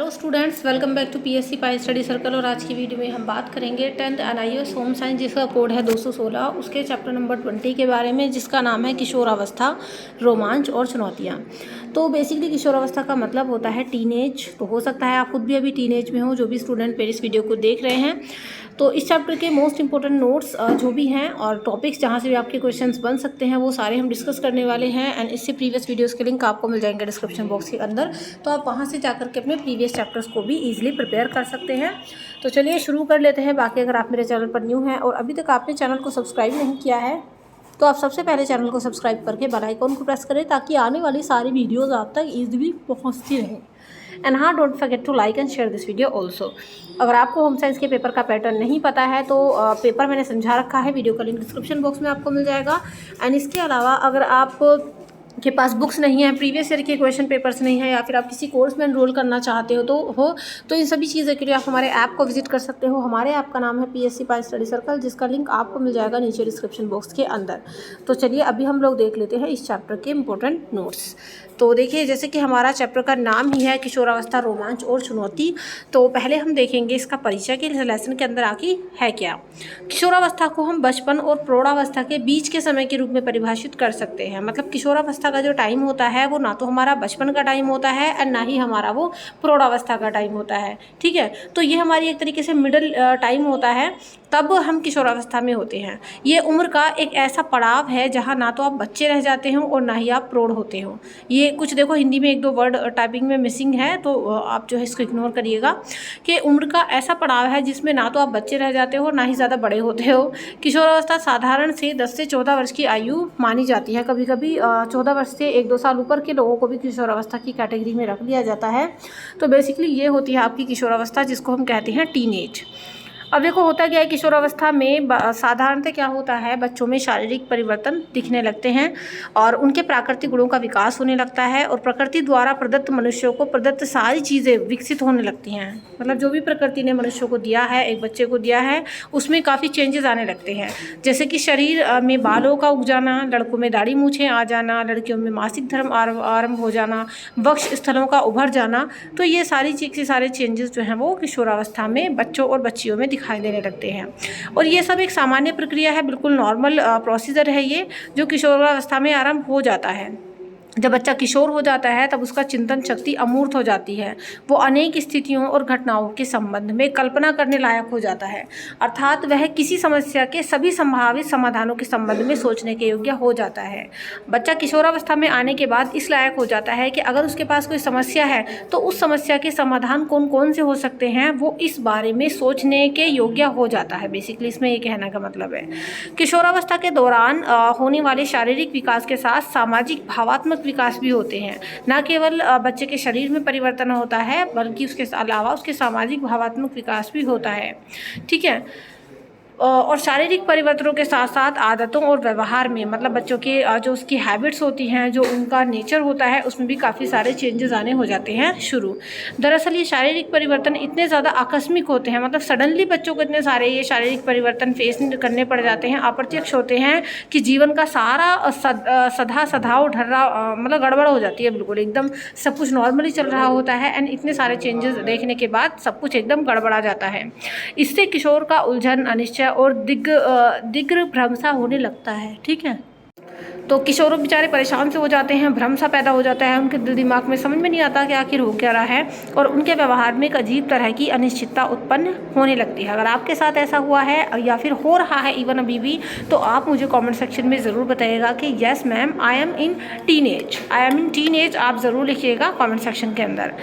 Hello students, welcome back to PSC pi study circle. और आज की वीडियो में हम बात करेंगे 10th एनआईएस होम साइंस, जिसका कोड है 216, उसके चैप्टर नंबर 20 के बारे में, जिसका नाम है किशोरावस्था, रोमांच और चुनौतियाँ। तो बेसिकली किशोरावस्था का मतलब होता है टीनेज। तो हो सकता है आप खुद भी अभी टीनेज में हो, जो भी स्टूडेंट मेरे इस वीडियो को देख रहे हैं। तो इस चैप्टर के मोस्ट इंपॉर्टेंट नोट्स जो भी हैं और टॉपिक्स जहाँ से भी आपके क्वेश्चंस बन सकते हैं, वो सारे हम डिस्कस करने वाले हैं। एंड इससे प्रीवियस वीडियोस के लिंक आपको मिल जाएंगे डिस्क्रिप्शन बॉक्स के अंदर, तो आप वहाँ से जाकर के अपने प्रीवियस चैप्टर्स को भी ईजिली प्रिपेयर कर सकते हैं। तो चलिए शुरू कर लेते हैं। बाकी अगर आप मेरे चैनल पर न्यू हैं और अभी तक आपने चैनल को सब्सक्राइब नहीं किया है, तो आप सबसे पहले चैनल को सब्सक्राइब करके बेल आइकन को प्रेस करें, ताकि आने वाली सारी वीडियोज़ आप तक ईजिली पहुँचती रहें। एंड हाँ, don't forget to like and share this video also. अगर आपको होम साइंस के पेपर का पैटर्न नहीं पता है, तो पेपर मैंने समझा रखा है, वीडियो का लिंक डिस्क्रिप्शन बॉक्स में आपको मिल जाएगा। एंड इसके अलावा अगर आप के पास बुक्स नहीं है, प्रीवियस ईयर के क्वेश्चन पेपर्स नहीं है, या फिर आप किसी कोर्स में एनरोल करना चाहते हो तो इन सभी चीज़ों के लिए आप हमारे ऐप को विजिट कर सकते हो। हमारे ऐप का नाम है पीएससी पाई स्टडी सर्कल, जिसका लिंक आपको मिल जाएगा नीचे डिस्क्रिप्शन बॉक्स के अंदर। तो चलिए अभी हम लोग देख लेते हैं इस चैप्टर के इंपॉर्टेंट नोट्स। तो देखिए, जैसे कि हमारा चैप्टर का नाम ही है किशोरावस्था, रोमांच और चुनौती, तो पहले हम देखेंगे इसका परिचय के लेसन के अंदर आखिर है क्या। किशोरावस्था को हम बचपन और प्रौढ़ावस्था के बीच के समय के रूप में परिभाषित कर सकते हैं। मतलब किशोरावस्था का जो टाइम होता है, वो ना तो हमारा बचपन का टाइम होता है और ना ही हमारा वो प्रौढ़ावस्था का टाइम होता है। ठीक है, तो ये हमारी एक तरीके से मिडिल टाइम होता है, तब हम किशोरावस्था में होते हैं। ये उम्र का एक ऐसा पड़ाव है जहाँ ना तो आप बच्चे रह जाते हो और ना ही आप प्रौढ़ होते हो। ये कुछ देखो, हिंदी में एक दो वर्ड टाइपिंग में मिसिंग है, तो आप जो है इसको इग्नोर करिएगा। कि उम्र का ऐसा पड़ाव है जिसमें ना तो आप बच्चे रह जाते हो, ना ही ज़्यादा बड़े होते हो। किशोरावस्था साधारण से 10 से 14 वर्ष की आयु मानी जाती है। कभी कभी 14 वर्ष से 1-2 साल ऊपर के लोगों को भी किशोरावस्था की कैटेगरी में रख लिया जाता है। तो बेसिकली ये होती है आपकी किशोरावस्था, जिसको हम कहते हैं टीनेज। अब देखो, होता क्या है किशोरावस्था में, साधारणतः क्या होता है, बच्चों में शारीरिक परिवर्तन दिखने लगते हैं और उनके प्राकृतिक गुणों का विकास होने लगता है, और प्रकृति द्वारा प्रदत्त मनुष्यों को प्रदत्त सारी चीज़ें विकसित होने लगती हैं। मतलब जो भी प्रकृति ने मनुष्यों को दिया है, एक बच्चे को दिया है, उसमें काफ़ी चेंजेस आने लगते हैं। जैसे कि शरीर में बालों का उग जाना, लड़कों में दाढ़ी मूछें आ जाना, लड़कियों में मासिक धर्म आरंभ हो जाना, वक्ष स्थलों का उभर जाना। तो ये सारे चेंजेस जो हैं वो किशोरावस्था में बच्चों और बच्चियों में दिखाई देने लगते हैं। और ये सब एक सामान्य प्रक्रिया है, बिल्कुल नॉर्मल प्रोसीजर है ये, जो किशोरावस्था में आरंभ हो जाता है। जब बच्चा किशोर हो जाता है, तब उसका चिंतन शक्ति अमूर्त हो जाती है। वो अनेक स्थितियों और घटनाओं के संबंध में कल्पना करने लायक हो जाता है, अर्थात वह किसी समस्या के सभी संभावित समाधानों के संबंध में सोचने के योग्य हो जाता है। बच्चा किशोरावस्था में आने के बाद इस लायक हो जाता है कि अगर उसके पास कोई समस्या है, तो उस समस्या के समाधान कौन कौन से हो सकते हैं, वो इस बारे में सोचने के योग्य हो जाता है। बेसिकली इसमें ये कहने का मतलब है, किशोरावस्था के दौरान होने वाले शारीरिक विकास के साथ सामाजिक भावात्मक विकास भी होते हैं। न केवल बच्चे के शरीर में परिवर्तन होता है, बल्कि उसके अलावा उसके सामाजिक भावात्मक विकास भी होता है। ठीक है, और शारीरिक परिवर्तनों के साथ साथ आदतों और व्यवहार में, मतलब बच्चों के जो उसकी हैबिट्स होती हैं, जो उनका नेचर होता है, उसमें भी काफ़ी सारे चेंजेस आने हो जाते हैं शुरू। दरअसल ये शारीरिक परिवर्तन इतने ज़्यादा आकस्मिक होते हैं, मतलब सडनली बच्चों को इतने सारे ये शारीरिक परिवर्तन फेस करने पड़ जाते हैं, अप्रत्यक्ष होते हैं, कि जीवन का सारा सधाव ढर्रा मतलब गड़बड़ हो जाती है। बिल्कुल एकदम सब कुछ नॉर्मली चल रहा होता है, एंड इतने सारे चेंजेस देखने के बाद सब कुछ एकदम गड़बड़ा जाता है। इससे किशोर का उलझन, अनिश्चय और दिग्भ्रम सा होने लगता है। ठीक है, तो किशोर बेचारे परेशान से हो जाते हैं, भ्रम सा पैदा हो जाता है, उनके दिल दिमाग में समझ में नहीं आता कि आखिर हो क्या रहा है, और उनके व्यवहार में एक अजीब तरह की अनिश्चितता उत्पन्न होने लगती है। अगर आपके साथ ऐसा हुआ है या फिर हो रहा है इवन अभी भी, तो आप मुझे कमेंट सेक्शन में ज़रूर बताइएगा कि yes ma'am, I am in teenage, आप ज़रूर लिखिएगा कमेंट सेक्शन के अंदर।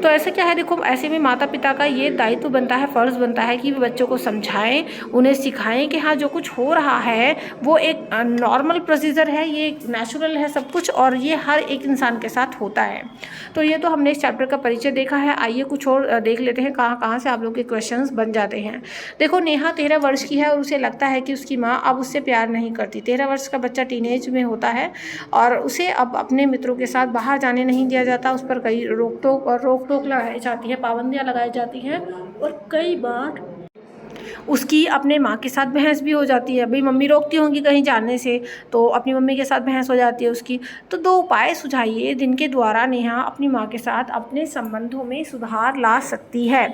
तो ऐसा क्या है, देखो ऐसे में माता पिता का ये दायित्व बनता है, फ़र्ज़ बनता है कि वे बच्चों को समझाएं, उन्हें सिखाएं कि हाँ, जो कुछ हो रहा है वो एक नॉर्मल प्रोसीजर है, ये नेचुरल है सब कुछ, और ये हर एक इंसान के साथ होता है। तो ये तो हमने इस चैप्टर का परिचय देखा है। आइए कुछ और देख लेते हैं कहाँ कहाँ से आप लोग के क्वेश्चंस बन जाते हैं। देखो, नेहा 13 वर्ष की है और उसे लगता है कि उसकी माँ अब उससे प्यार नहीं करती। 13 वर्ष का बच्चा टीनेज में होता है और उसे अब अपने मित्रों के साथ बाहर जाने नहीं दिया जाता। उस पर कई रोक टोक लगाई जाती है, पाबंदियाँ लगाई जाती हैं, और कई बार उसकी अपने माँ के साथ बहस भी हो जाती है, भाई मम्मी रोकती होंगी कहीं जाने से तो अपनी मम्मी के साथ बहस हो जाती है उसकी। तो 2 उपाय सुझाइए जिनके द्वारा नेहा अपनी माँ के साथ अपने संबंधों में सुधार ला सकती है।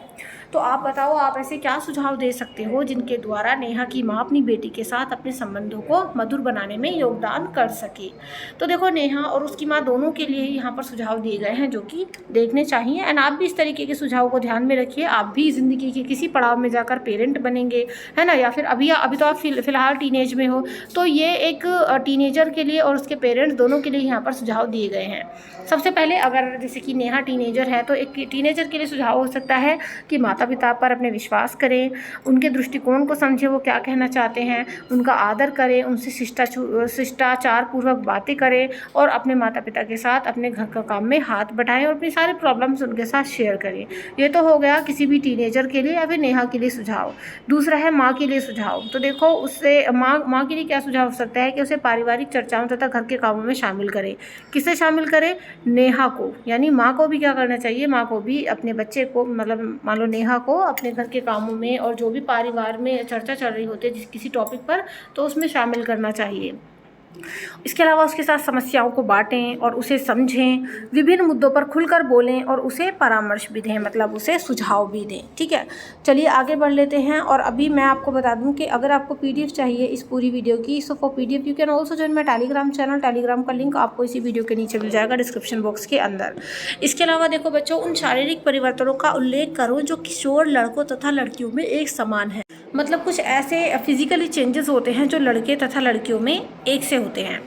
तो आप बताओ, आप ऐसे क्या सुझाव दे सकते हो जिनके द्वारा नेहा की माँ अपनी बेटी के साथ अपने संबंधों को मधुर बनाने में योगदान कर सके। तो देखो, नेहा और उसकी माँ दोनों के लिए ही यहाँ पर सुझाव दिए गए हैं जो कि देखने चाहिए। एंड आप भी इस तरीके के सुझाव को ध्यान में रखिए। आप भी ज़िंदगी के किसी पड़ाव में जाकर पेरेंट बनेंगे, है ना, या फिर अभी तो आप फिलहाल टीनेज में हो, तो ये एक टीनेजर के लिए और उसके पेरेंट्स दोनों के लिए यहाँ पर सुझाव दिए गए हैं। सबसे पहले, अगर जैसे कि नेहा टीनेजर है तो एक टीनेजर के लिए सुझाव हो सकता है कि माता पिता पर अपने विश्वास करें, उनके दृष्टिकोण को समझें, वो क्या कहना चाहते हैं, उनका आदर करें, उनसे शिष्टाचार पूर्वक बातें करें और अपने माता पिता के साथ अपने घर का काम में हाथ बटाएं और अपनी सारे प्रॉब्लम्स उनके साथ शेयर करें। ये तो हो गया किसी भी टीनेजर के लिए या फिर नेहा के लिए सुझाव। दूसरा है माँ के लिए सुझाव। तो देखो, उससे माँ के लिए क्या सुझाव हो सकता है कि उसे पारिवारिक चर्चाओं तथा घर के कामों में शामिल करें। किसे शामिल करें? नेहा को। यानी माँ को भी क्या करना चाहिए? माँ को भी अपने बच्चे को, मतलब मान लो नेहा को, अपने घर के कामों में और जो भी परिवार में चर्चा चल रही होती है किसी टॉपिक पर, तो उसमें शामिल करना चाहिए। इसके अलावा उसके साथ समस्याओं को बांटें और उसे समझें, विभिन्न मुद्दों पर खुलकर बोलें और उसे परामर्श भी दें, मतलब उसे सुझाव भी दें। ठीक है, चलिए आगे बढ़ लेते हैं। और अभी मैं आपको बता दूं कि अगर आपको पीडीएफ चाहिए इस पूरी वीडियो की, so for PDF you can also join my Telegram channel. Telegram का लिंक आपको इसी वीडियो के नीचे मिल जाएगा डिस्क्रिप्शन बॉक्स के अंदर। इसके अलावा देखो बच्चों, उन शारीरिक परिवर्तनों का उल्लेख करो जो किशोर लड़कों तथा लड़कियों में एक समान है। मतलब कुछ ऐसे फिजिकली चेंजेस होते हैं जो लड़के तथा लड़कियों में एक से होते हैं।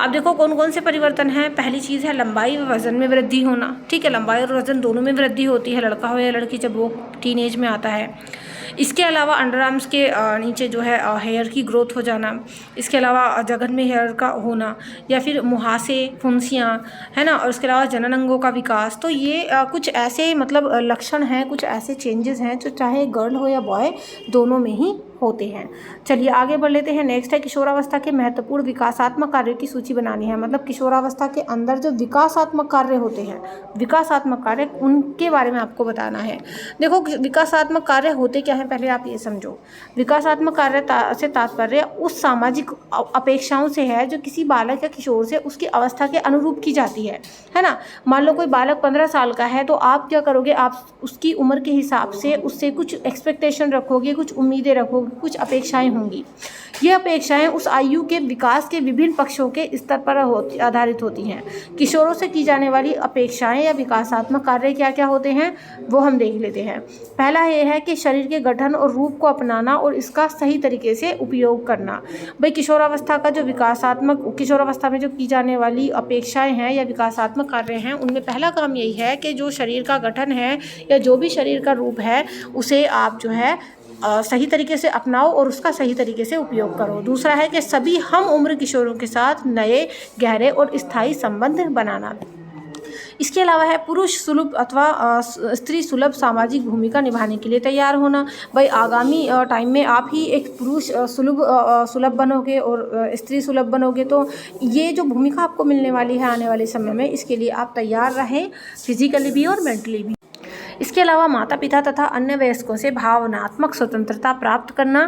अब देखो कौन कौन से परिवर्तन हैं। पहली चीज़ है लंबाई व वजन में वृद्धि होना। ठीक है, लंबाई और वजन दोनों में वृद्धि होती है, लड़का हो या लड़की, जब वो टीनेज में आता है। इसके अलावा अंडर आर्म्स के नीचे जो है हेयर की ग्रोथ हो जाना। इसके अलावा जघन में हेयर का होना, या फिर मुहासे, फुंसियाँ, है ना, और इसके अलावा जनन अंगों का विकास। तो ये कुछ ऐसे मतलब लक्षण हैं, कुछ ऐसे चेंजेस हैं जो चाहे गर्ल हो या बॉय दोनों में ही होते हैं। चलिए आगे बढ़ लेते हैं। नेक्स्ट है किशोरावस्था के महत्वपूर्ण विकासात्मक कार्यों की सूची बनानी है। मतलब किशोरावस्था के अंदर जो विकासात्मक कार्य होते हैं, विकासात्मक कार्य, उनके बारे में आपको बताना है। देखो, विकासात्मक कार्य होते क्या हैं, पहले आप ये समझो। विकासात्मक कार्य से तात्पर्य उस सामाजिक अपेक्षाओं से है जो किसी बालक या किशोर से उसकी अवस्था के अनुरूप की जाती है ना। मान लो कोई बालक 15 साल का है, तो आप क्या करोगे? आप उसकी उम्र के हिसाब से उससे कुछ एक्सपेक्टेशन रखोगे, कुछ उम्मीदें रखोगे, कुछ अपेक्षाएं होंगी। ये अपेक्षाएं उस आयु के विकास के विभिन्न पक्षों के स्तर पर आधारित होती हैं। किशोरों से की जाने वाली अपेक्षाएं या विकासात्मक कार्य क्या क्या होते हैं वो हम देख लेते हैं। पहला ये है कि शरीर के गठन और रूप को अपनाना और इसका सही तरीके से उपयोग करना। भाई किशोरावस्था का जो किशोरावस्था में जो की जाने वाली अपेक्षाएं हैं या विकासात्मक कार्य हैं, उनमें पहला काम यही है कि जो शरीर का गठन है या जो भी शरीर का रूप है उसे आप जो है सही तरीके से अपनाओ और उसका सही तरीके से उपयोग करो। दूसरा है कि सभी हम उम्र किशोरों के साथ नए, गहरे और स्थायी संबंध बनाना। इसके अलावा है पुरुष सुलभ अथवा स्त्री सुलभ सामाजिक भूमिका निभाने के लिए तैयार होना। भाई आगामी टाइम में आप ही एक पुरुष सुलभ बनोगे और स्त्री सुलभ बनोगे, तो ये जो भूमिका आपको मिलने वाली है आने वाले समय में, इसके लिए आप तैयार रहें, फिजिकली भी और मेंटली भी। इसके अलावा माता पिता तथा अन्य वयस्कों से भावनात्मक स्वतंत्रता प्राप्त करना,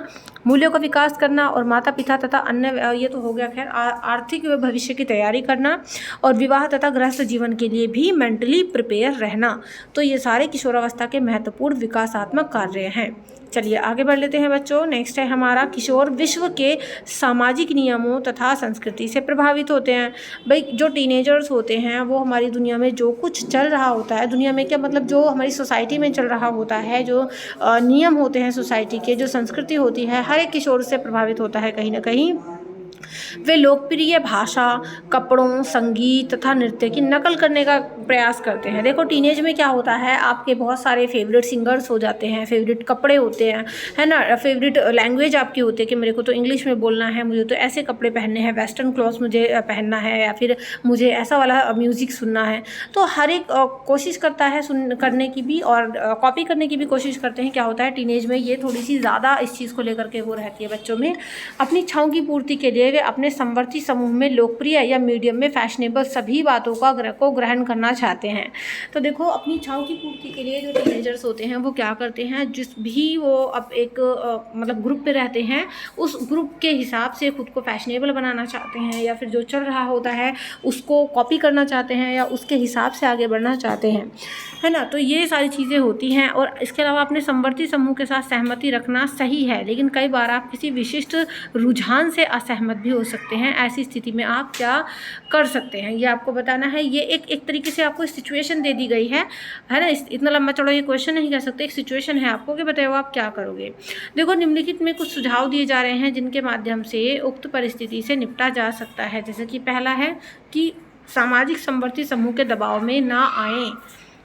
मूल्यों का विकास करना और माता पिता तथा अन्य, ये तो हो गया खैर, आर्थिक भविष्य की तैयारी करना और विवाह तथा गृहस्थ जीवन के लिए भी मेंटली प्रिपेयर रहना। तो ये सारे किशोरावस्था के महत्वपूर्ण विकासात्मक कार्य हैं। चलिए आगे बढ़ लेते हैं बच्चों। नेक्स्ट है हमारा, किशोर विश्व के सामाजिक नियमों तथा संस्कृति से प्रभावित होते हैं। भाई जो टीनेजर्स होते हैं वो हमारी दुनिया में जो कुछ चल रहा होता है, दुनिया में क्या मतलब जो हमारी सोसाइटी में चल रहा होता है, जो नियम होते हैं सोसाइटी के, जो संस्कृति होती है, हर एक किशोर से प्रभावित होता है कहीं ना कहीं। वे लोकप्रिय भाषा, कपड़ों, संगीत तथा नृत्य की नकल करने का प्रयास करते हैं। देखो टीनेज में क्या होता है, आपके बहुत सारे फेवरेट सिंगर्स हो जाते हैं, फेवरेट कपड़े होते हैं, है ना, फेवरेट लैंग्वेज आपकी होती है कि मेरे को तो इंग्लिश में बोलना है, मुझे तो ऐसे कपड़े पहनने हैं, वेस्टर्न क्लॉथ्स मुझे पहनना है, या फिर मुझे ऐसा वाला म्यूज़िक सुनना है। तो हर एक कोशिश करता है करने की भी और कॉपी करने की भी कोशिश करते हैं। क्या होता है टीनेज में, ये थोड़ी सी ज़्यादा इस चीज़ को लेकर के वो रहती है बच्चों में। अपनी इच्छाओं की पूर्ति के लिए वे अपने समवर्ती समूह में लोकप्रिय या मीडियम में फैशनेबल सभी बातों को ग्रहण करना चाहते हैं। तो देखो, अपनी इच्छाओं की पूर्ति के लिए जो टीनेजर्स होते हैं वो क्या करते हैं, जिस भी वो अब एक मतलब ग्रुप पे रहते हैं, उस ग्रुप के हिसाब से खुद को फैशनेबल बनाना चाहते हैं, या फिर जो चल रहा होता है उसको कॉपी करना चाहते हैं, या उसके हिसाब से आगे बढ़ना चाहते हैं, है ना। तो ये सारी चीज़ें होती हैं। और इसके अलावा अपने समवर्ती समूह के साथ सहमति रखना सही है, लेकिन कई बार आप किसी विशिष्ट रुझान से असहमत भी हो सकते हैं। ऐसी स्थिति में आप क्या कर सकते हैं, ये आपको बताना है। ये एक तरीके से आपको सिचुएशन दे दी गई है ना। इतना लंबा चौड़ा ये क्वेश्चन नहीं कह सकते, एक सिचुएशन है आपको कि बताओ आप क्या करोगे। देखो, निम्नलिखित में कुछ सुझाव दिए जा रहे हैं जिनके माध्यम से उक्त परिस्थिति से निपटा जा सकता है। जैसे कि पहला है कि सामाजिक समवर्ती समूह के दबाव में ना आएँ।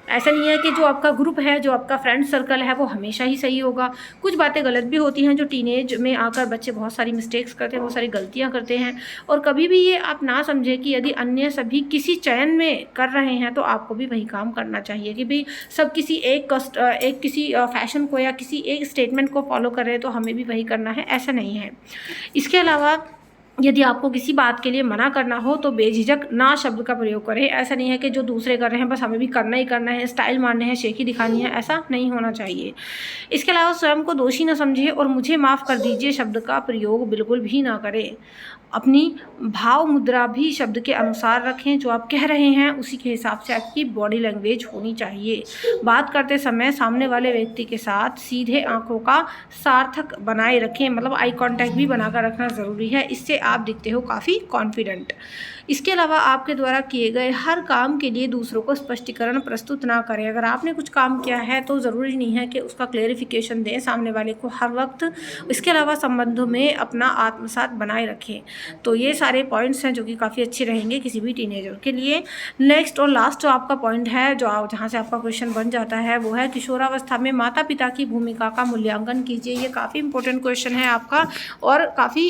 ऐसा नहीं है कि जो आपका ग्रुप है, जो आपका फ्रेंड सर्कल है, वो हमेशा ही सही होगा। कुछ बातें गलत भी होती हैं। जो टीनेज में आकर बच्चे बहुत सारी मिस्टेक्स करते हैं, बहुत सारी गलतियां करते हैं। और कभी भी ये आप ना समझें कि यदि अन्य सभी किसी चयन में कर रहे हैं तो आपको भी वही काम करना चाहिए। कि भाई सब किसी एक किसी फैशन को या किसी एक स्टेटमेंट को फॉलो कर रहे हैं तो हमें भी वही करना है, ऐसा नहीं है। इसके अलावा यदि आपको किसी बात के लिए मना करना हो तो बेझिझक ना शब्द का प्रयोग करें। ऐसा नहीं है कि जो दूसरे कर रहे हैं बस हमें भी करना ही करना है, स्टाइल मारने हैं, शेखी दिखानी है, ऐसा नहीं होना चाहिए। इसके अलावा स्वयं को दोषी न समझें और मुझे माफ़ कर दीजिए शब्द का प्रयोग बिल्कुल भी ना करें। अपनी भाव मुद्रा भी शब्द के अनुसार रखें। जो आप कह रहे हैं उसी के हिसाब से आपकी बॉडी लैंग्वेज होनी चाहिए। बात करते समय सामने वाले व्यक्ति के साथ सीधे आंखों का सार्थक बनाए रखें, मतलब आई कांटेक्ट भी बनाकर रखना ज़रूरी है। इससे आप दिखते हो काफ़ी कॉन्फिडेंट। इसके अलावा आपके द्वारा किए गए हर काम के लिए दूसरों को स्पष्टीकरण प्रस्तुत ना करें। अगर आपने कुछ काम किया है तो ज़रूरी नहीं है कि उसका क्लेरिफिकेशन दें सामने वाले को हर वक्त। इसके अलावा संबंधों में अपना आत्मसात बनाए रखें। तो ये सारे पॉइंट्स हैं जो कि काफ़ी अच्छे रहेंगे किसी भी टीनेजर के लिए। नेक्स्ट और लास्ट जो आपका पॉइंट है, जो जहाँ से आपका क्वेश्चन बन जाता है, वो है किशोरावस्था में माता पिता की भूमिका का मूल्यांकन कीजिए। ये काफ़ी इंपॉर्टेंट क्वेश्चन है आपका और काफ़ी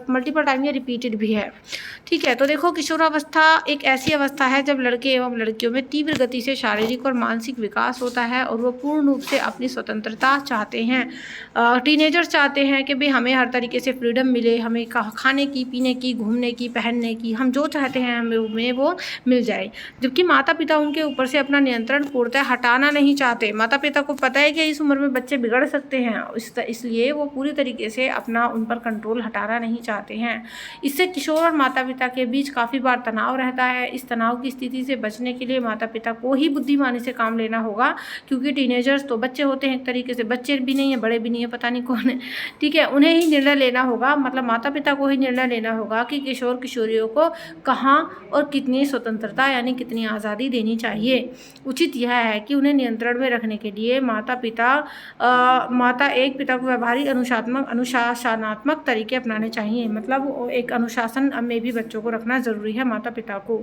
मल्टीपल टाइम ये रिपीटेड भी है। ठीक है, तो देखो, किशोरावस्था एक ऐसी अवस्था है जब लड़के एवं लड़कियों में तीव्र गति से शारीरिक और मानसिक विकास होता है और वो पूर्ण रूप से अपनी स्वतंत्रता चाहते हैं। टीनेजर्स चाहते हैं कि भाई हमें हर तरीके से फ्रीडम मिले, हमें खाने की, पीने की, घूमने की, पहनने की, हम जो चाहते हैं हमें वो मिल जाए। जबकि माता पिता उनके ऊपर से अपना नियंत्रण पूर्णतः हटाना नहीं चाहते। माता पिता को पता है कि इस उम्र में बच्चे बिगड़ सकते हैं, इसलिए वो पूरी तरीके से अपना उन पर कंट्रोल हटाना नहीं चाहते हैं। इससे किशोर और माता पिता के बीच काफ़ी बार तनाव रहता है। इस तनाव की स्थिति से बचने के लिए माता पिता को ही बुद्धिमानी से काम लेना होगा, क्योंकि टीनेजर्स तो बच्चे होते हैं, एक तरीके से बच्चे भी नहीं है, बड़े भी नहीं है, पता नहीं कौन है। ठीक है, उन्हें ही निर्णय लेना होगा, मतलब माता पिता को ही निर्णय लेना होगा कि किशोर किशोरियों को कहाँ और कितनी स्वतंत्रता यानी कितनी आज़ादी देनी चाहिए। उचित यह है कि उन्हें नियंत्रण में रखने के लिए माता एक पिता को व्यवहारिक अनुशासनात्मक तरीके अपनाने चाहिए। मतलब एक अनुशासन में भी बच्चों को रखना ज़रूरी है, माता पिता को।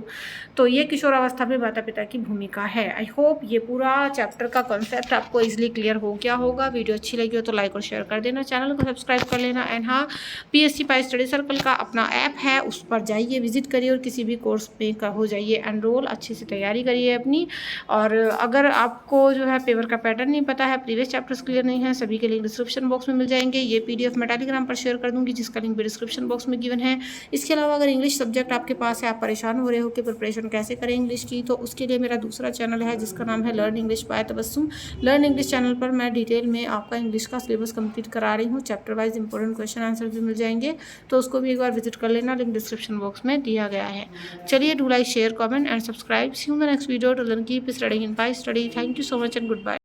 तो ये किशोरावस्था में माता पिता की भूमिका है। आई होप ये पूरा चैप्टर का कॉन्सेप्ट आपको इजीली क्लियर हो गया होगा। वीडियो अच्छी लगी हो तो लाइक और शेयर कर देना, चैनल को सब्सक्राइब कर लेना। एंड हाँ, PSC पाई स्टडी सर्कल का अपना ऐप है, उस पर जाइए, विजिट करिए और किसी भी कोर्स में हो जाइए एनरोल। अच्छे से तैयारी करिए अपनी। और अगर आपको जो है पेपर का पैटर्न नहीं पता है, प्रीवियस चैप्टर्स क्लियर नहीं है, सभी के लिंक डिस्क्रिप्शन बॉक्स में मिल जाएंगे। ये PDF मैं टेलीग्राम पर शेयर कर दूँगी, जिसका लिंक भी डिस्क्रिप्शन बॉक्स में गिवन है। इसके अलावा अगर इंग्लिश सब्जेक्ट आपके पास है, आप परेशान हो रहे हो कि प्रिपरेशन कैसे करें इंग्लिश की, तो उसके लिए मेरा दूसरा चैनल है जिसका नाम है learn English by Tabassum. Learn English channel पर मैं डिटेल में आपका इंग्लिश का सिलेबस कंप्लीट करा रही हूँ। Chapter wise important question answer भी मिल जाएंगे, तो उसको भी एक बार विजिट कर लेना, लिंक डिस्क्रिप्शन बॉक्स में दिया गया है। चलिए, do like, share, comment and subscribe. See you in the next video. To learn keep studying in pi study. Thank you so much and good bye.